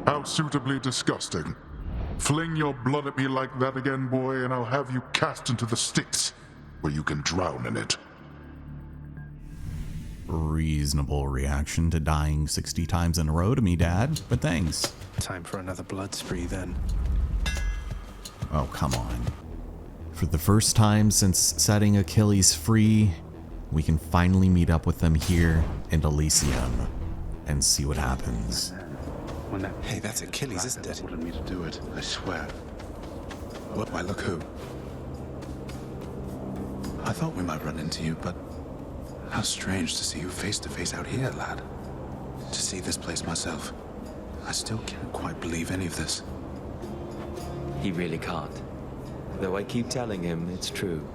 How suitably disgusting. Fling your blood at me like that again, boy, and I'll have you cast into the Styx, where you can drown in it. Reasonable reaction to dying 60 times in a row to me, Dad, but thanks. Time for another blood spree, then. Oh, come on. For the first time since setting Achilles free, we can finally meet up with them here in Elysium and see what happens. Hey, that's Achilles, isn't it? Wanted me to do it, I swear. What? Why, look who. I thought we might run into you, but how strange to see you face to face out here, lad. To see this place myself, I still can't quite believe any of this. He really can't. Though I keep telling him it's true.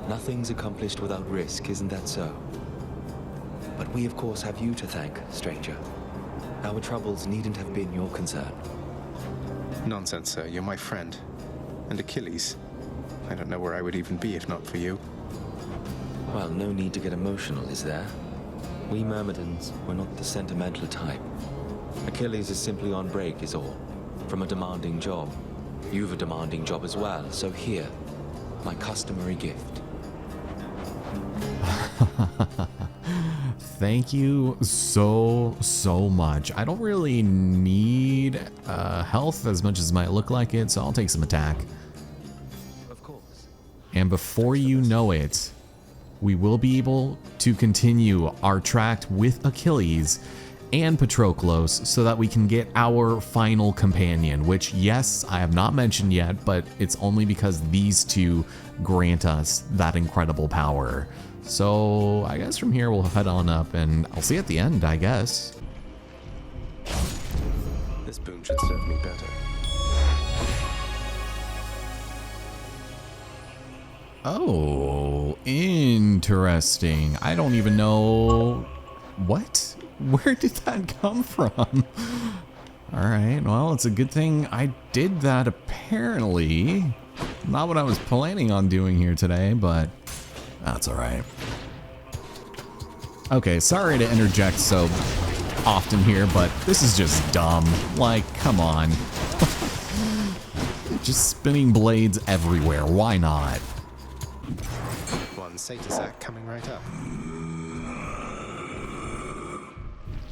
Nothing's accomplished without risk, isn't that so? But we of course have you to thank, stranger. Our troubles needn't have been your concern. Nonsense, sir. You're my friend. And Achilles. I don't know where I would even be if not for you. Well, no need to get emotional, is there? We Myrmidons, we're not the sentimental type. Achilles is simply on break, is all. From a demanding job. You've a demanding job as well, so here, my customary gift. Thank you so much. I don't really need health as much as it might look like it, so I'll take some attack. Of course. And before you know it, we will be able to continue our track with Achilles and Patroclus so that we can get our final companion, which, yes, I have not mentioned yet, but it's only because these two grant us that incredible power. So I guess from here we'll head on up and I'll see you at the end, I guess. This boon should serve me better. Oh, interesting. I don't even know... What? Where did that come from? Alright, well, it's a good thing I did that apparently. Not what I was planning on doing here today, but that's alright. Okay, sorry to interject so often here, but this is just dumb. Like, come on. Just spinning blades everywhere, why not? One Satasac coming right up.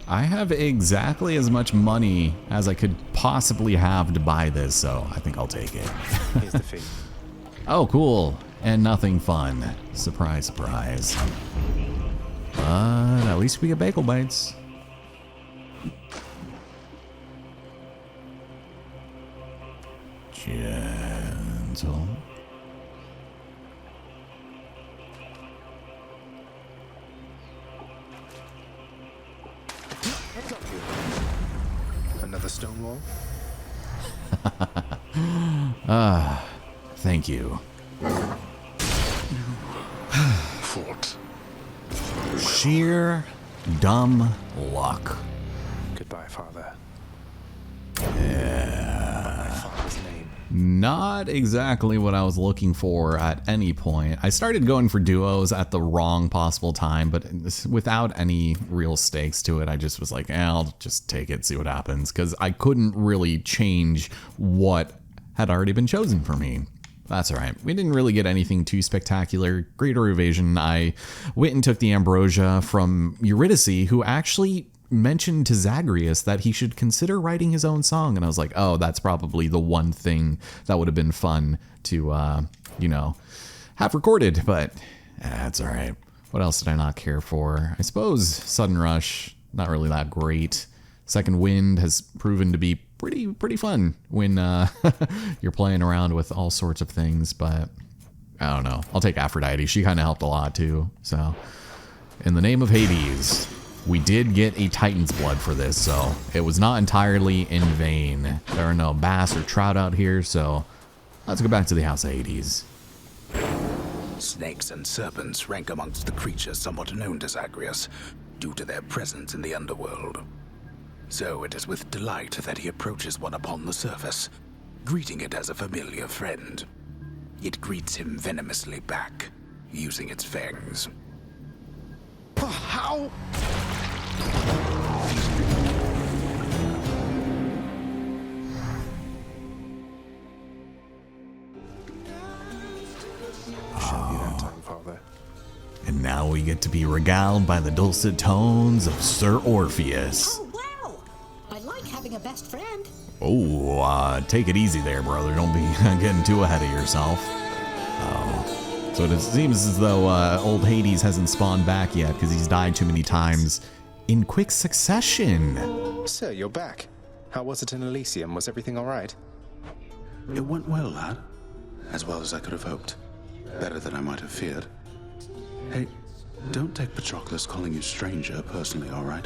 I have exactly as much money as I could possibly have to buy this, so I think I'll take it. Here's the fee. Oh, cool. And nothing fun. Surprise, surprise. But at least we get bagel bites. Gentle. Another stone wall? Thank you. Fort. Sheer dumb luck. Goodbye, father. Yeah. My father's name. Not exactly what I was looking for at any point. I started going for duos at the wrong possible time, but without any real stakes to it, I just was like, I'll just take it, see what happens, because I couldn't really change what had already been chosen for me. That's all right. We didn't really get anything too spectacular. Greater Evasion, I went and took the Ambrosia from Eurydice, who actually mentioned to Zagreus that he should consider writing his own song. And I was like, oh, that's probably the one thing that would have been fun to, you know, have recorded. But that's all right. What else did I not care for? I suppose Sudden Rush, not really that great. Second Wind has proven to be pretty fun when you're playing around with all sorts of things, but I don't know. I'll take Aphrodite. She kind of helped a lot too. So in the name of Hades, we did get a Titan's Blood for this, so it was not entirely in vain. There are no bass or trout out here, so let's go back to the House of Hades. Snakes and serpents rank amongst the creatures somewhat known to Zagreus, due to their presence in the underworld. So it is with delight that he approaches one upon the surface, greeting it as a familiar friend. It greets him venomously back, using its fangs. How? we get to be regaled by the dulcet tones of Sir Orpheus. Oh, wow! I like having a best friend. Oh, take it easy there, brother. Don't be getting too ahead of yourself. Oh. So it seems as though old Hades hasn't spawned back yet because he's died too many times in quick succession. Sir, you're back. How was it in Elysium? Was everything all right? It went well, lad. As well as I could have hoped. Better than I might have feared. Hey, don't take Patroclus calling you stranger personally, all right?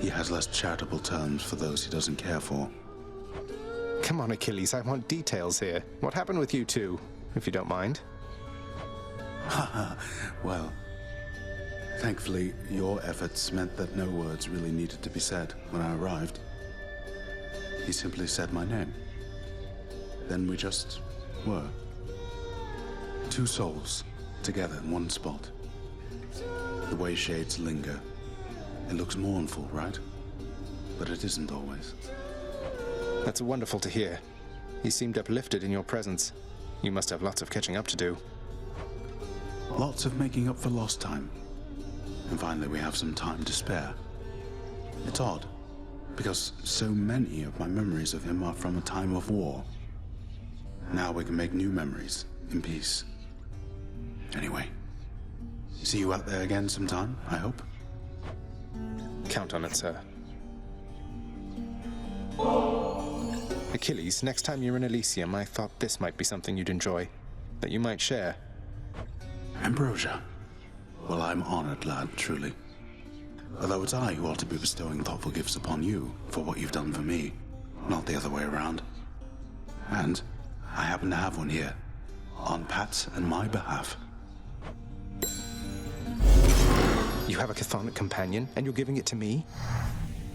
He has less charitable terms for those he doesn't care for. Come on, Achilles, I want details here. What happened with you two, if you don't mind? Well, thankfully, your efforts meant that no words really needed to be said when I arrived. He simply said my name. Then we just were. Two souls, together in one spot. The way shades linger. It looks mournful, right? But it isn't always. That's wonderful to hear. You seemed uplifted in your presence. You must have lots of catching up to do. Lots of making up for lost time. And finally we have some time to spare. It's odd, because so many of my memories of him are from a time of war. Now we can make new memories, in peace. Anyway, see you out there again sometime, I hope. Count on it, sir. Achilles, next time you're in Elysium, I thought this might be something you'd enjoy. That you might share. Ambrosia. Well, I'm honored, lad, truly. Although it's I who ought to be bestowing thoughtful gifts upon you for what you've done for me, not the other way around. And I happen to have one here, on Pat's and my behalf. You have a chthonic companion, and you're giving it to me?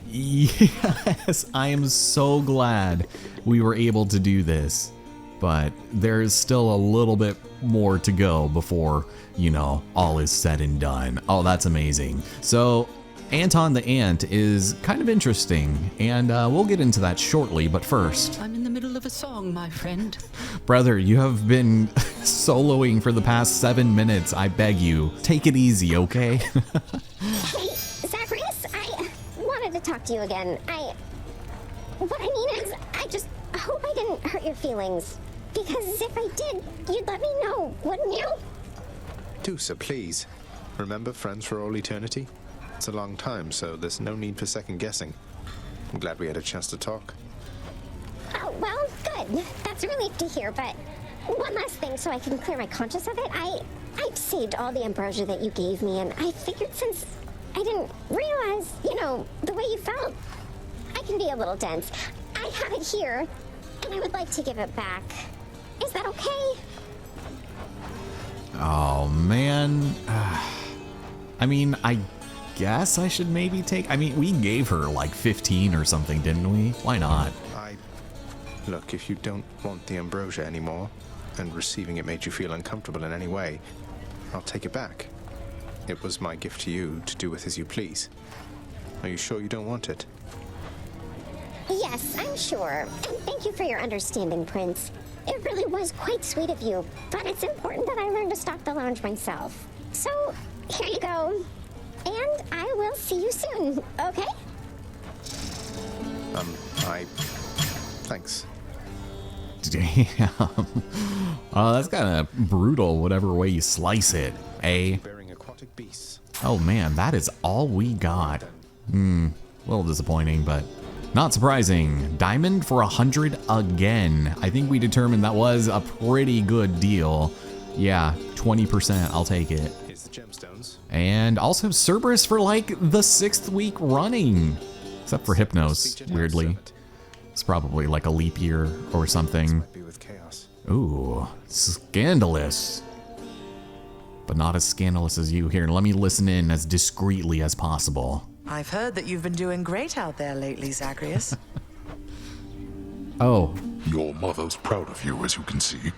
Yes, I am so glad we were able to do this. But there's still a little bit more to go before, you know, all is said and done. Oh, that's amazing. So Anton the Ant is kind of interesting, and we'll get into that shortly, but first. I'm in the middle of a song, my friend. Brother, you have been soloing for the past 7 minutes. I beg you, take it easy, okay? Hey, Zacharias, I wanted to talk to you again. What I mean is, I hope I didn't hurt your feelings. Because if I did, you'd let me know, wouldn't you? Do so, please. Remember, friends for all eternity? It's a long time, so there's no need for second guessing. I'm glad we had a chance to talk. Oh, well, good. That's a relief to hear, but one last thing so I can clear my conscience of it. I've saved all the ambrosia that you gave me, and I figured since I didn't realize, the way you felt, I can be a little dense. I have it here, and I would like to give it back. Is that okay? Oh, man. I mean, I guess I should maybe take... I mean, we gave her like 15 or something, didn't we? Why not? Look, if you don't want the ambrosia anymore, and receiving it made you feel uncomfortable in any way, I'll take it back. It was my gift to you to do with as you please. Are you sure you don't want it? Yes, I'm sure. And thank you for your understanding, Prince. It really was quite sweet of you, but it's important that I learn to stock the lounge myself. So, here you go. And I will see you soon, okay? Thanks. Damn. Oh, that's kind of brutal, whatever way you slice it, eh? Bearing aquatic beasts. Oh man, that is all we got. A little disappointing, but not surprising. Diamond for 100 again. I think we determined that was a pretty good deal. Yeah, 20%, I'll take it. Here's the gemstones. And also Cerberus for like the 6th week running. Except for Hypnos, weirdly. It's probably like a leap year or something. Might be with chaos. Ooh, scandalous. But not as scandalous as you. Here, let me listen in as discreetly as possible. I've heard that you've been doing great out there lately, Zacharias. Oh. Your mother's proud of you, as you can see.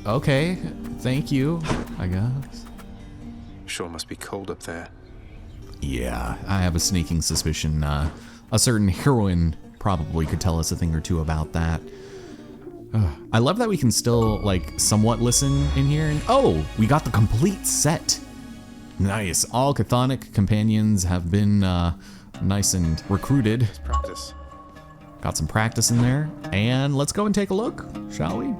Okay. Thank you, I guess. Sure must be cold up there. Yeah, I have a sneaking suspicion a certain heroine probably could tell us a thing or two about that. I love that we can still, like, somewhat listen in here. And oh, we got the complete set. Nice. All chthonic companions have been nice and recruited. Practice. Got some practice in there. And let's go and take a look, shall we?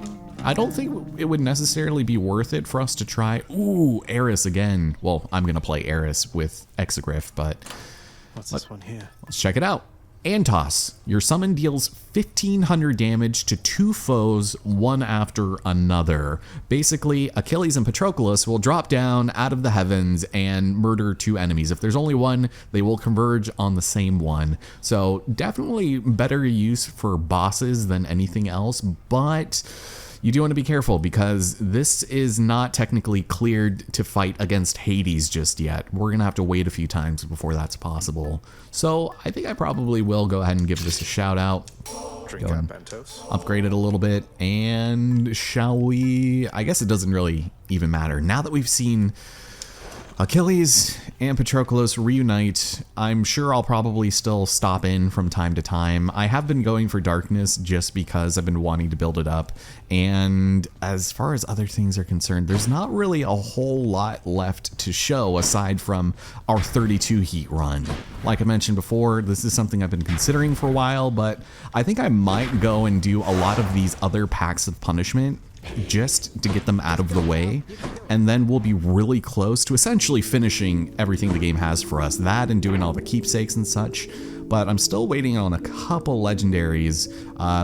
I don't think it would necessarily be worth it for us to try. Ooh, Eris again. Well, I'm going to play Eris with Exegriff, but What's this one here? let's check it out. Antos, your summon deals 1500 damage to 2 foes, one after another. Basically, Achilles and Patroclus will drop down out of the heavens and murder 2 enemies. If there's only one, they will converge on the same one. So definitely better use for bosses than anything else, but you do want to be careful because this is not technically cleared to fight against Hades just yet. We're going to have to wait a few times before that's possible. So I think I probably will go ahead and give this a shout out. Drink up, Bentos. Upgrade it a little bit. And shall we? I guess it doesn't really even matter. Now that we've seen Achilles and Patroclus reunite, I'm sure I'll probably still stop in from time to time. I have been going for darkness just because I've been wanting to build it up. And as far as other things are concerned, there's not really a whole lot left to show aside from our 32 heat run. Like I mentioned before, this is something I've been considering for a while, but I think I might go and do a lot of these other packs of punishment just to get them out of the way, and then we'll be really close to essentially finishing everything the game has for us. That and doing all the keepsakes and such, but I'm still waiting on a couple legendaries.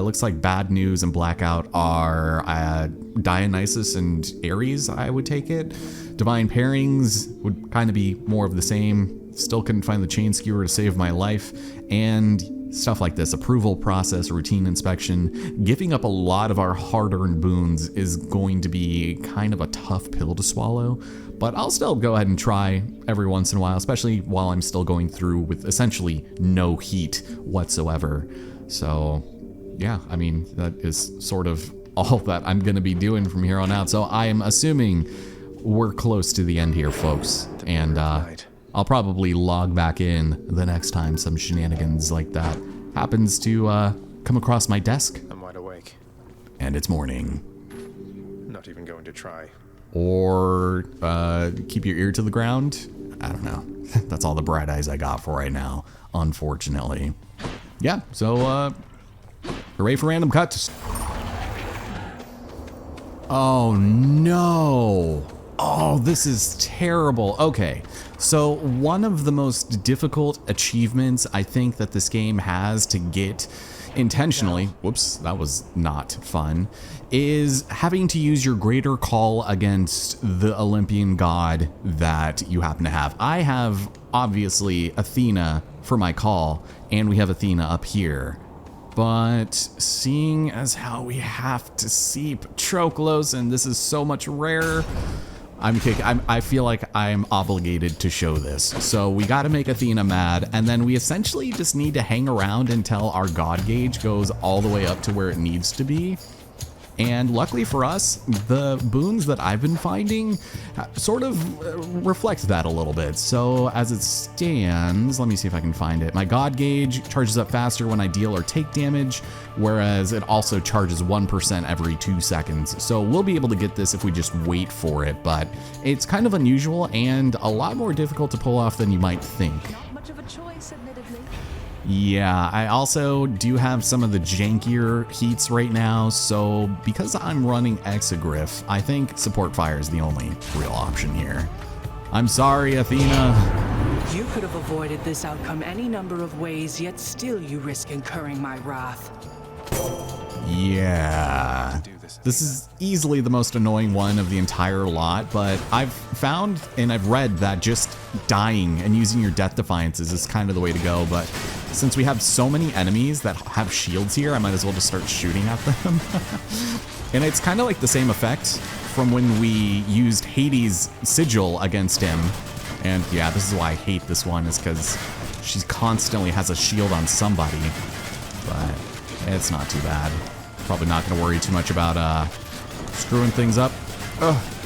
Looks like Bad News and Blackout are Dionysus and Ares, I would take it. Divine Pairings would kind of be more of the same. Still couldn't find the Chain Skewer to save my life, and stuff like this, approval process, routine inspection. Giving up a lot of our hard-earned boons is going to be kind of a tough pill to swallow, but I'll still go ahead and try every once in a while, especially while I'm still going through with essentially no heat whatsoever. So yeah, I mean, that is sort of all that I'm going to be doing from here on out. So I am assuming we're close to the end here, folks, and I'll probably log back in the next time some shenanigans like that happens to come across my desk. I'm wide awake. And it's morning. Not even going to try. Or keep your ear to the ground. I don't know. That's all the bright eyes I got for right now, unfortunately. Yeah, so hooray for random cuts. Oh no. Oh, this is terrible. Okay, so one of the most difficult achievements I think that this game has to get intentionally, whoops, that was not fun, is having to use your greater call against the Olympian god that you happen to have. I have, obviously, Athena for my call, and we have Athena up here. But seeing as how we have to see Patroclus, and this is so much rarer, I feel like I'm obligated to show this. So we got to make Athena mad, and then we essentially just need to hang around until our god gauge goes all the way up to where it needs to be. And luckily for us, the boons that I've been finding sort of reflect that a little bit. So as it stands, let me see if I can find it. My God gauge charges up faster when I deal or take damage, whereas it also charges 1% every 2 seconds. So we'll be able to get this if we just wait for it, but it's kind of unusual and a lot more difficult to pull off than you might think. Not much of a choice, admittedly. Yeah, I also do have some of the jankier heats right now, so because I'm running Exegriff, I think support fire is the only real option here. I'm sorry, Athena. You could have avoided this outcome any number of ways, yet still you risk incurring my wrath. Yeah. This is easily the most annoying one of the entire lot, but I've found and I've read that just dying and using your death defiances is kind of the way to go, but since we have so many enemies that have shields here, I might as well just start shooting at them. And it's kind of like the same effect from when we used Hades' sigil against him. And yeah, this is why I hate this one, is because she constantly has a shield on somebody, but it's not too bad. Probably not going to worry too much about screwing things up.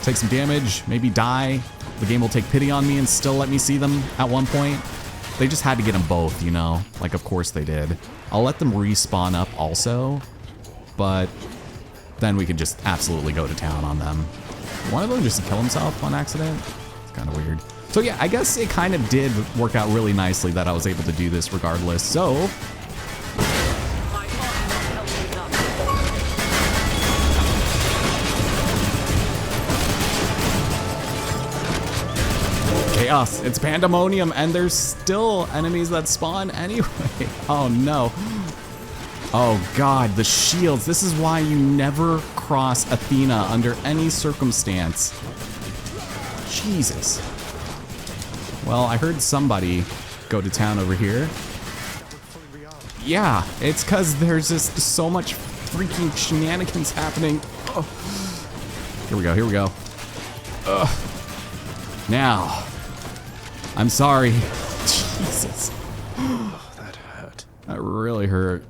Take some damage, maybe die. The game will take pity on me and still let me see them at one point. They just had to get them both, you know? Like, of course they did. I'll let them respawn up also, but then we could just absolutely go to town on them. One of them just kill himself on accident. It's kind of weird. So yeah, I guess it kind of did work out really nicely that I was able to do this regardless. So chaos, it's pandemonium, and there's still enemies that spawn anyway. Oh no. Oh god, the shields. This is why you never cross Athena under any circumstance. Jesus. Well, I heard somebody go to town over here. Yeah, it's because there's just so much freaking shenanigans happening. Oh. Here we go, here we go. Ugh. Now, I'm sorry. Jesus. Oh, that hurt. That really hurt.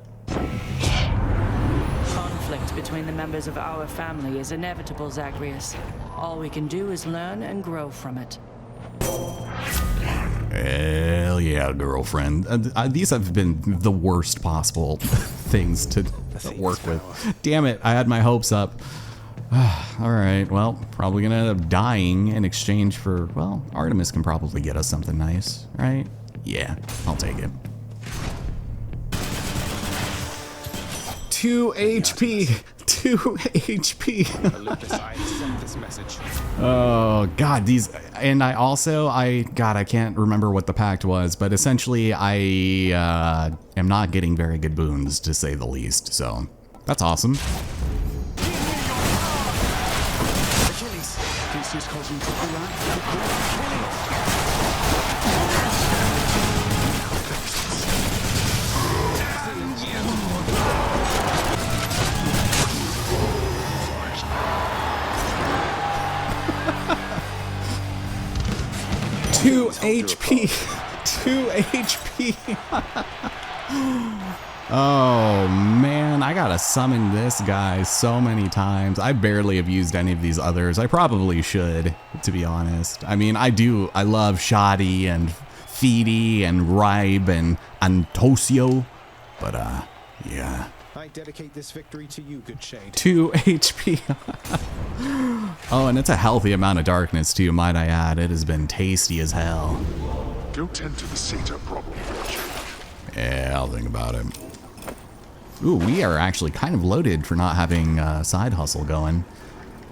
Conflict between the members of our family is inevitable, Zagreus. All we can do is learn and grow from it. Hell yeah, girlfriend. These have been the worst possible things to work with. Damn it, I had my hopes up. Alright, well, probably gonna end up dying in exchange for, well, Artemis can probably get us something nice, right? Yeah, I'll take it. 2 HP! 2 HP! Oh, God, these... And I also, God, I can't remember what the pact was, but essentially I am not getting very good boons, to say the least, so that's awesome. Two HP. 2 HP. Oh man, I gotta summon this guy so many times. I barely have used any of these others. I probably should, to be honest. I mean, I love Shoddy and Feedy and Ribe and Antosio, but yeah. I dedicate this victory to you, good shade. 2 HP. Oh, and it's a healthy amount of darkness too, might I add. It has been tasty as hell. Go tend to the satyr problem first. Yeah, I'll think about it. Ooh, we are actually kind of loaded for not having side hustle going.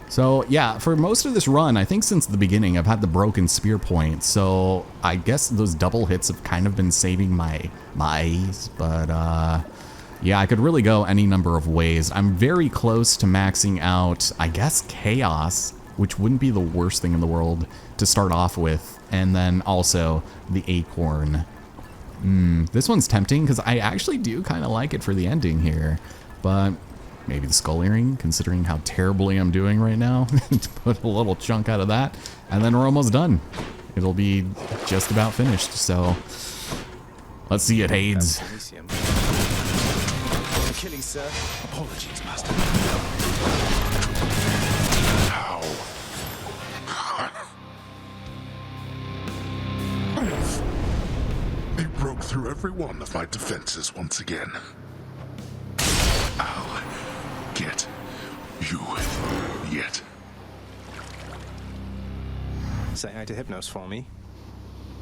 So yeah, for most of this run, I think since the beginning, I've had the broken spear point. So I guess those double hits have kind of been saving my eyes, but yeah, I could really go any number of ways. I'm very close to maxing out, I guess, Chaos, which wouldn't be the worst thing in the world to start off with. And then also the Acorn. This one's tempting because I actually do kind of like it for the ending here. But maybe the Skull Earring, considering how terribly I'm doing right now. Put a little chunk out of that. And then we're almost done. It'll be just about finished. So let's see it, Hades. Achilles, sir. Apologies, Master. How? He broke through every one of my defenses once again. I'll get you yet. Say hi to Hypnos for me.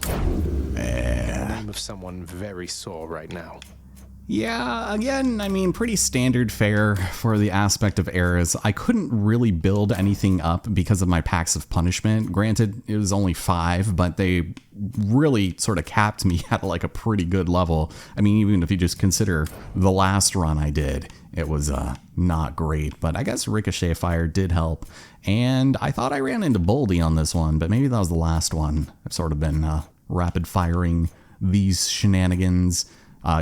In the name of someone very sore right now. Yeah, again, I mean, pretty standard fare for the aspect of eras. I couldn't really build anything up because of my packs of punishment. Granted, it was only 5, but they really sort of capped me at like a pretty good level. I mean, even if you just consider the last run I did, it was not great. But I guess Ricochet Fire did help. And I thought I ran into Boldy on this one, but maybe that was the last one. I've sort of been rapid firing these shenanigans.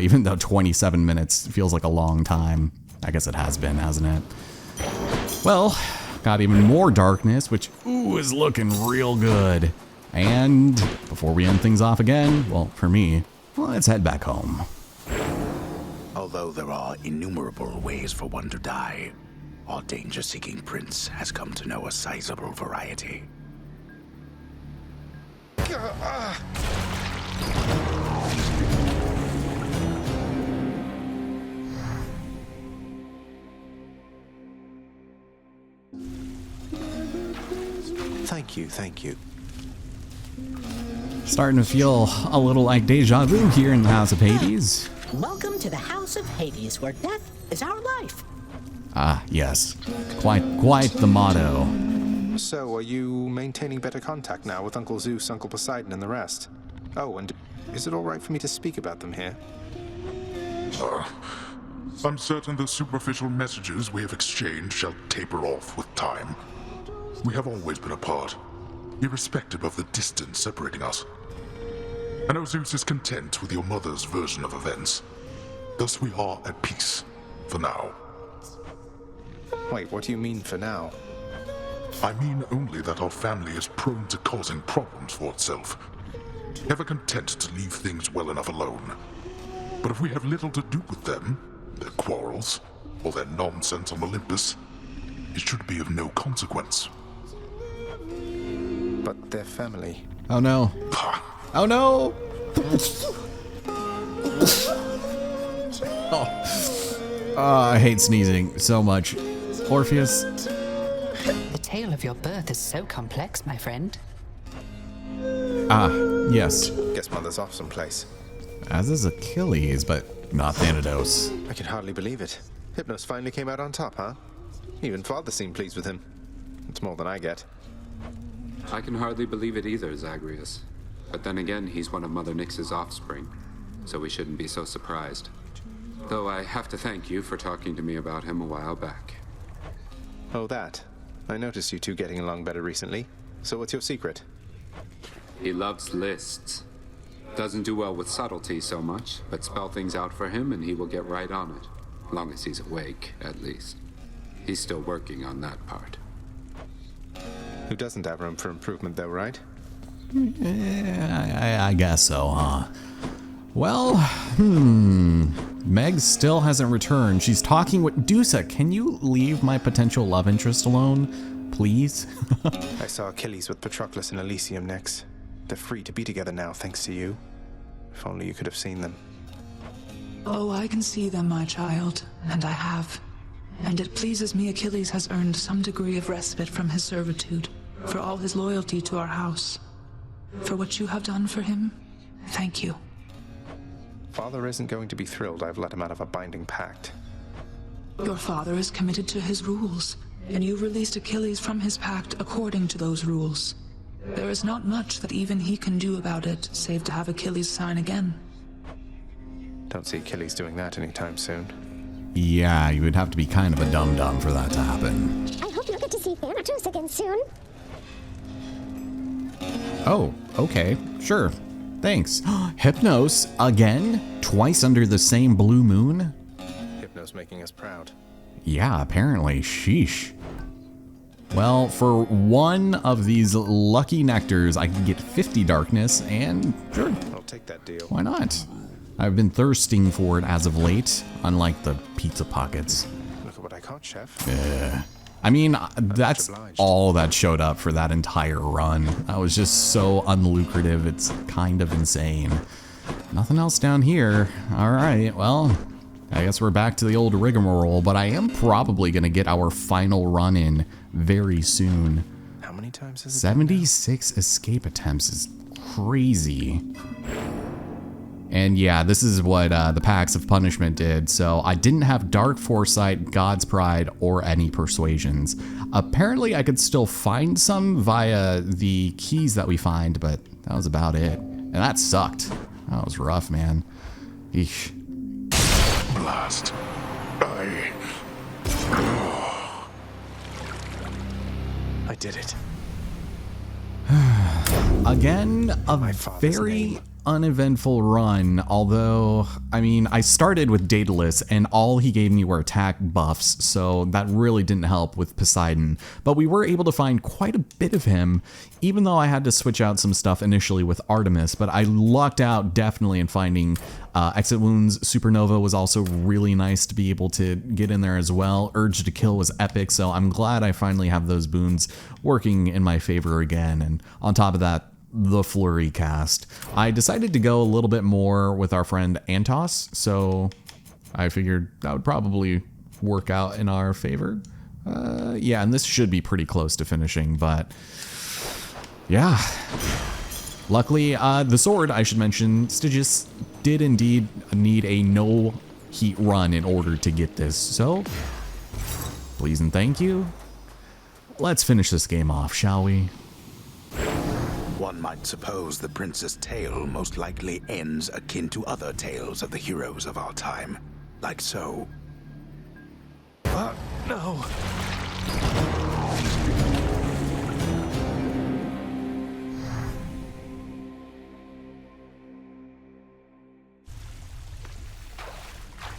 Even though 27 minutes feels like a long time. I guess it has been, hasn't it? Well, got even more darkness, which, ooh, is looking real good. And before we end things off again, well, for me, let's head back home. Although there are innumerable ways for one to die, our danger-seeking prince has come to know a sizable variety. Thank you, thank you. Starting to feel a little like deja vu here in the House of Hades. Welcome to the House of Hades, where death is our life. Ah, yes. Quite the motto. So, are you maintaining better contact now with Uncle Zeus, Uncle Poseidon, and the rest? Oh, and is it all right for me to speak about them here? I'm certain the superficial messages we have exchanged shall taper off with time. We have always been apart, irrespective of the distance separating us. I know Zeus is content with your mother's version of events. Thus we are at peace, for now. Wait, what do you mean for now? I mean only that our family is prone to causing problems for itself. Never content to leave things well enough alone. But if we have little to do with them, their quarrels, or their nonsense on Olympus, it should be of no consequence. But their family. Oh no. Oh no! I hate sneezing so much. Orpheus? The tale of your birth is so complex, my friend. Ah, yes. Guess Mother's off someplace. As is Achilles, but not Thanatos. I can hardly believe it. Hypnos finally came out on top, huh? Even Father seemed pleased with him. It's more than I get. I can hardly believe it either, Zagreus. But then again, he's one of Mother Nyx's offspring, so we shouldn't be so surprised. Though I have to thank you for talking to me about him a while back. Oh, that. I noticed you two getting along better recently. So what's your secret? He loves lists. Doesn't do well with subtlety so much, but spell things out for him and he will get right on it. Long as he's awake, at least. He's still working on that part. Who doesn't have room for improvement, though, right? Yeah, I guess so, huh? Well, Meg still hasn't returned. She's talking with Dusa. Can you leave my potential love interest alone, please? I saw Achilles with Patroclus and Elysium next. They're free to be together now, thanks to you. If only you could have seen them. Oh, I can see them, my child, and I have. And it pleases me Achilles has earned some degree of respite from his servitude, for all his loyalty to our house. For what you have done for him, thank you. Father isn't going to be thrilled I've let him out of a binding pact. Your father is committed to his rules, and you released Achilles from his pact according to those rules. There is not much that even he can do about it, save to have Achilles sign again. Don't see Achilles doing that anytime soon. Yeah, you would have to be kind of a dum-dum for that to happen. I hope you'll get to see Thanatos again soon. Oh, okay, sure. Thanks. Hypnos, again? Twice under the same blue moon? Hypnos making us proud. Yeah, apparently. Sheesh. Well, for one of these lucky nectars, I can get 50 darkness, and sure. I'll take that deal. Why not? I've been thirsting for it as of late, unlike the pizza pockets. Look at what I caught, Chef. I mean, that's all that showed up for that entire run. That was just so unlucrative, it's kind of insane. Nothing else down here. Alright, well, I guess we're back to the old rigmarole, but I am probably going to get our final run in very soon. How many times has it 76 escape attempts is crazy. And yeah, this is what the Pacts of Punishment did. So I didn't have Dark Foresight, God's Pride, or any Persuasions. Apparently I could still find some via the keys that we find, but that was about it. And that sucked. That was rough, man. Eesh. Blast. I did it. Again, a very uneventful run, although, I mean, I started with Daedalus and all he gave me were attack buffs, so that really didn't help with Poseidon, but we were able to find quite a bit of him, even though I had to switch out some stuff initially with Artemis, but I lucked out definitely in finding Exit Wounds. Supernova was also really nice to be able to get in there as well. Urge to Kill was epic, so I'm glad I finally have those boons working in my favor again, and on top of that, the Flurry cast. I decided to go a little bit more with our friend Antos, so I figured that would probably work out in our favor. Yeah, and this should be pretty close to finishing, but yeah. Luckily, the sword, I should mention, Stygius did indeed need a no heat run in order to get this. So, please and thank you. Let's finish this game off, shall we? One might suppose the prince's tale most likely ends akin to other tales of the heroes of our time. Like so. No.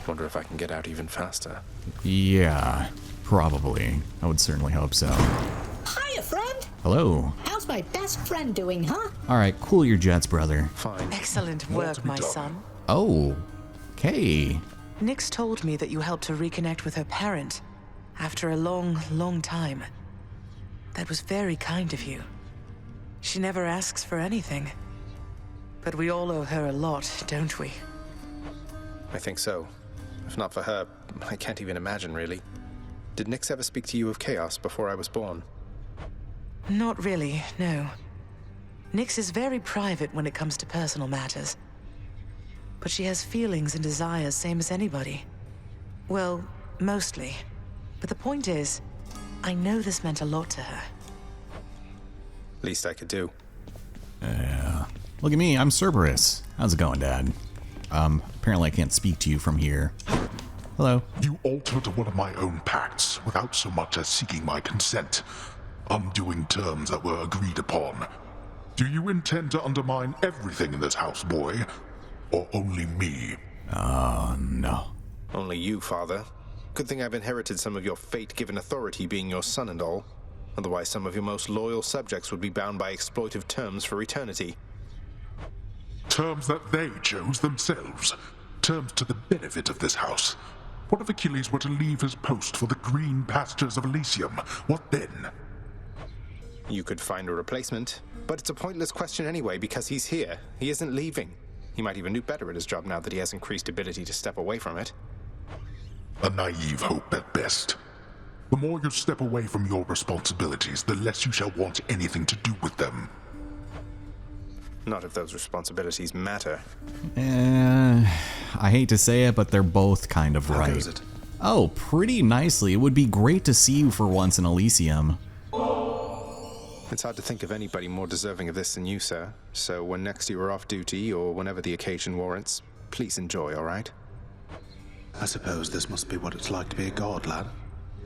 Wonder if I can get out even faster. Yeah, probably. I would certainly hope so. Hiya, friend. Hello. How's my best friend doing, huh? All right, cool your jets, brother. Fine. Excellent work, my son. Oh, okay. Nyx told me that you helped her reconnect with her parent after a long, long time. That was very kind of you. She never asks for anything. But we all owe her a lot, don't we? I think so. If not for her, I can't even imagine, really. Did Nyx ever speak to you of chaos before I was born? Not really, no. Nyx is very private when it comes to personal matters. But she has feelings and desires, same as anybody. Well, mostly. But the point is, I know this meant a lot to her. Least I could do. Yeah. Look at me, I'm Cerberus. How's it going, Dad? Apparently I can't speak to you from here. Hello. You altered one of my own pacts without so much as seeking my consent, undoing terms that were agreed upon. Do you intend to undermine everything in this house, boy? Or only me? Oh, no. Only you, father. Good thing I've inherited some of your fate-given authority, being your son and all. Otherwise, some of your most loyal subjects would be bound by exploitive terms for eternity. Terms that they chose themselves. Terms to the benefit of this house. What if Achilles were to leave his post for the green pastures of Elysium? What then? You could find a replacement, but it's a pointless question anyway because he's here. He isn't leaving. He might even do better at his job now that he has increased ability to step away from it. A naive hope at best. The more you step away from your responsibilities, the less you shall want anything to do with them. Not if those responsibilities matter. I hate to say it, but they're both kind of right. How goes it? Oh, pretty nicely. It would be great to see you for once in Elysium. It's hard to think of anybody more deserving of this than you, sir. So when next you are off duty, or whenever the occasion warrants, please enjoy, all right? I suppose this must be what it's like to be a god, lad.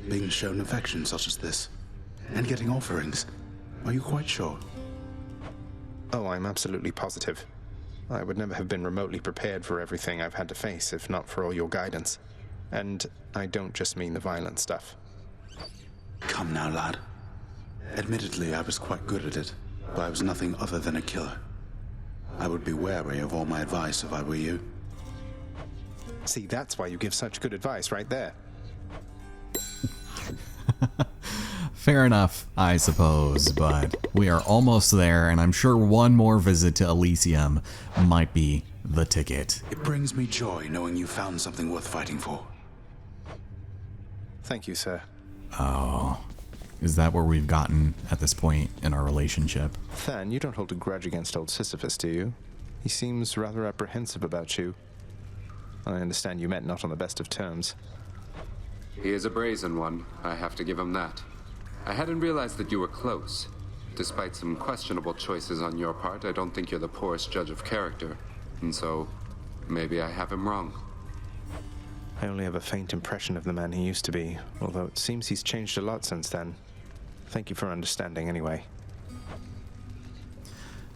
Being shown affection such as this. And getting offerings. Are you quite sure? Oh, I'm absolutely positive. I would never have been remotely prepared for everything I've had to face if not for all your guidance. And I don't just mean the violent stuff. Come now, lad. Admittedly, I was quite good at it, but I was nothing other than a killer. I would be wary of all my advice if I were you. See, that's why you give such good advice right there. Fair enough, I suppose, but we are almost there, and I'm sure one more visit to Elysium might be the ticket. It brings me joy knowing you found something worth fighting for. Thank you, sir. Oh, is that where we've gotten at this point in our relationship? Than, you don't hold a grudge against old Sisyphus, do you? He seems rather apprehensive about you. I understand you met not on the best of terms. He is a brazen one, I have to give him that. I hadn't realized that you were close. Despite some questionable choices on your part, I don't think you're the poorest judge of character. And so, maybe I have him wrong. I only have a faint impression of the man he used to be, although it seems he's changed a lot since then. Thank you for understanding anyway.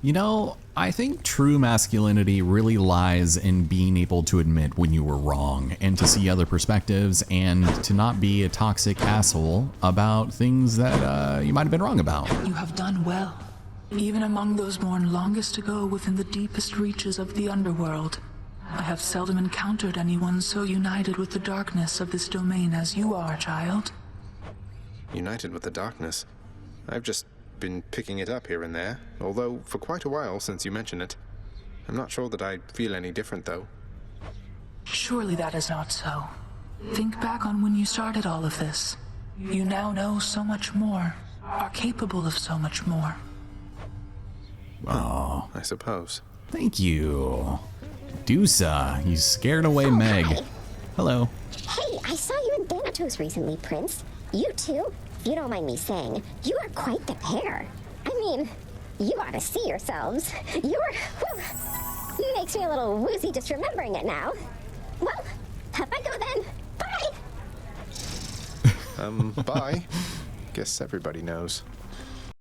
You know, I think true masculinity really lies in being able to admit when you were wrong and to see other perspectives and to not be a toxic asshole about things that you might have been wrong about. You have done well. Even among those born longest ago within the deepest reaches of the underworld, I have seldom encountered anyone so united with the darkness of this domain as you are, child. United with the darkness? I've just been picking it up here and there, although for quite a while since you mentioned it. I'm not sure that I feel any different, though. Surely that is not so. Think back on when you started all of this. You now know so much more, are capable of so much more. Oh, I suppose. thank you. Dusa, you scared away Meg. Hi. Hello. Hey, I saw you in Thanatos recently, Prince. You too? If you don't mind me saying, you are quite the pair. I mean, you ought to see yourselves. Makes me a little woozy just remembering it now. Well, up I go then. Bye! Bye. Guess everybody knows.